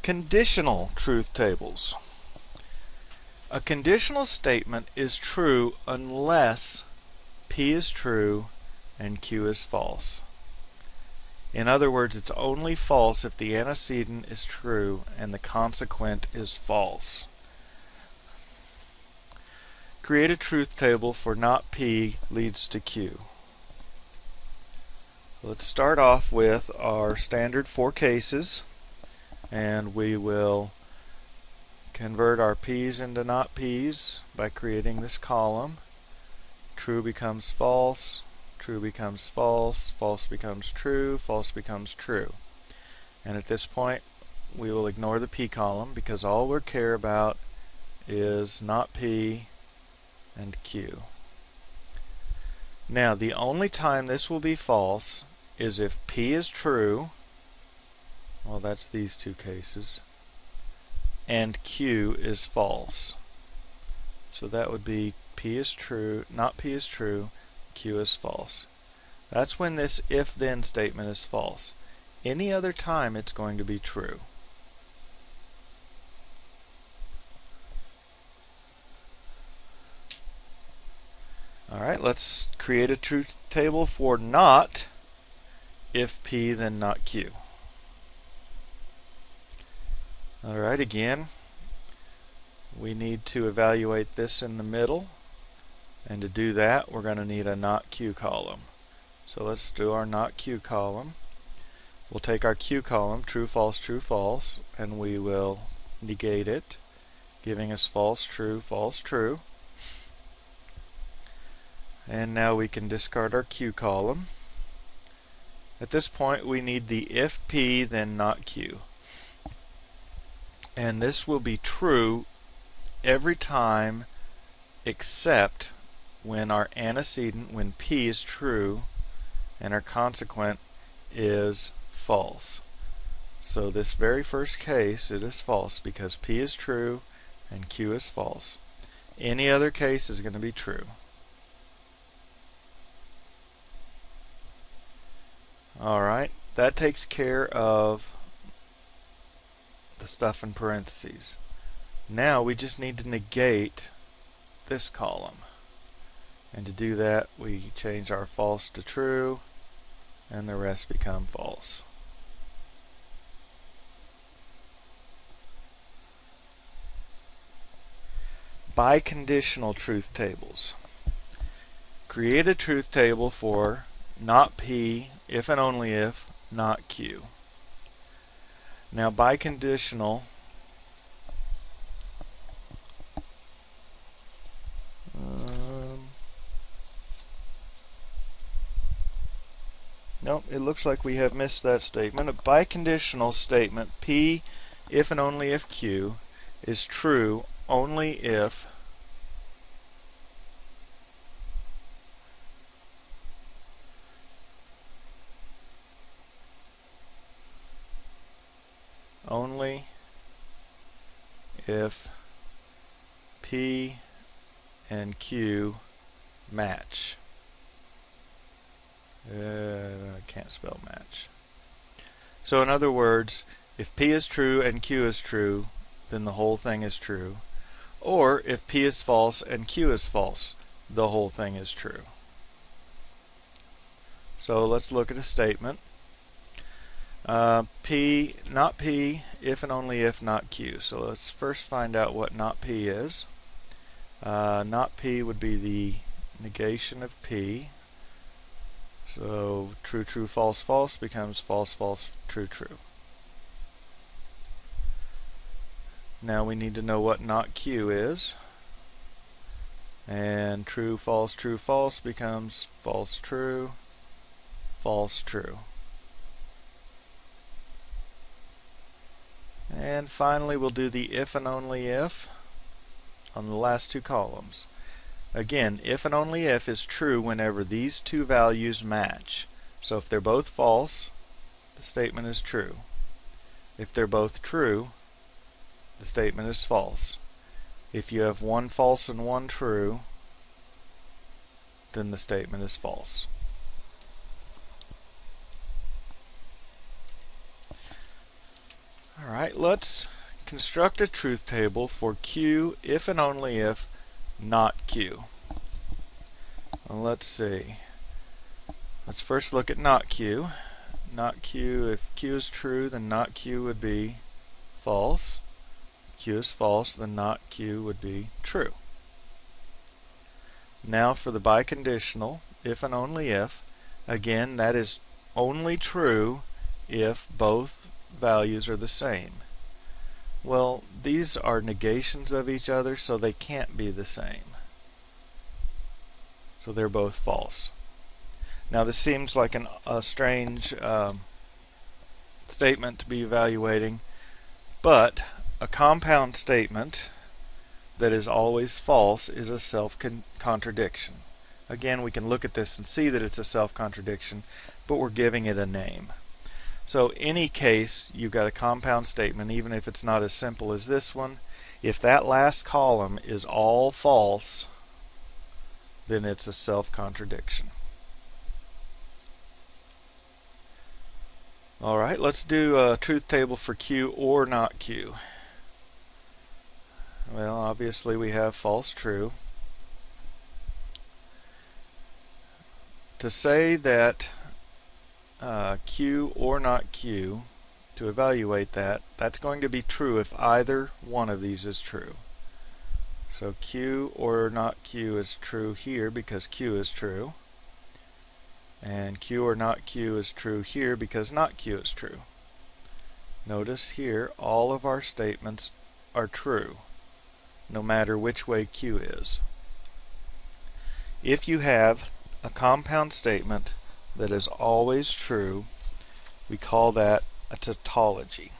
Conditional truth tables. A conditional statement is true unless P is true and Q is false. In other words, it's only false if the antecedent is true and the consequent is false. Create a truth table for not P leads to Q. Let's start off with our standard 4 cases, and we will convert our P's into not P's by creating this column. True becomes false, true becomes false, false becomes true, false becomes true. And at this point we will ignore the P column because all we care about is not P and Q. Now the only time this will be false is if P is true, well that's these two cases, and Q is false. So that would be P is true, not P is true, Q is false. That's when this if-then statement is false. Any other time it's going to be true. Alright, let's create a truth table for not if P then not Q. Alright, again, we need to evaluate this in the middle, and to do that we're going to need a not Q column. So let's do our not Q column. We'll take our Q column, true, false, and we will negate it, giving us false, true, true. And now we can discard our Q column. At this point we need the if P then not Q. And this will be true every time except when our antecedent, when P is true, and our consequent is false. So this very first case, it is false because P is true and Q is false. Any other case is going to be true. Alright, that takes care of the stuff in parentheses. Now we just need to negate this column. And to do that we change our false to true and the rest become false. Biconditional truth tables. Create a truth table for not P if and only if not Q. Now biconditional nope, it looks like we have missed that statement. A biconditional statement, P if and only if Q, is true only if P and Q match. I can't spell match. So in other words, if P is true and Q is true, then the whole thing is true. Or if P is false and Q is false, the whole thing is true. So let's look at a statement. P, not P, if and only if not Q. So let's first find out what not P is. Not P would be the negation of P. So true, true, false, false becomes false, false, true, true. Now we need to know what not Q is. And true, false becomes false, true, false, true. And finally we'll do the if and only if on the last two columns. Again, if and only if is true whenever these two values match. So if they're both false, the statement is true. If they're both true, the statement is false. If you have one false and one true, then the statement is false. Alright, let's construct a truth table for Q if and only if not Q. Well, let's see. Let's first look at not Q. Not Q, if Q is true, then not Q would be false. If Q is false, then not Q would be true. Now for the biconditional, if and only if, again, that is only true if both values are the same. Well, these are negations of each other, so they can't be the same. So they're both false. Now this seems like a strange statement to be evaluating, but a compound statement that is always false is a self-contradiction. Again, we can look at this and see that it's a self-contradiction, but we're giving it a name. So any case you've got a compound statement, even if it's not as simple as this one, if that last column is all false, then it's a self-contradiction. Alright, let's do a truth table for Q or not Q. Well, obviously we have false, true. To say that Q or not Q, to evaluate that, that's going to be true if either one of these is true. So Q or not Q is true here because Q is true. And Q or not Q is true here because not Q is true. Notice here all of our statements are true, no matter which way Q is. If you have a compound statement that is always true, we call that a tautology.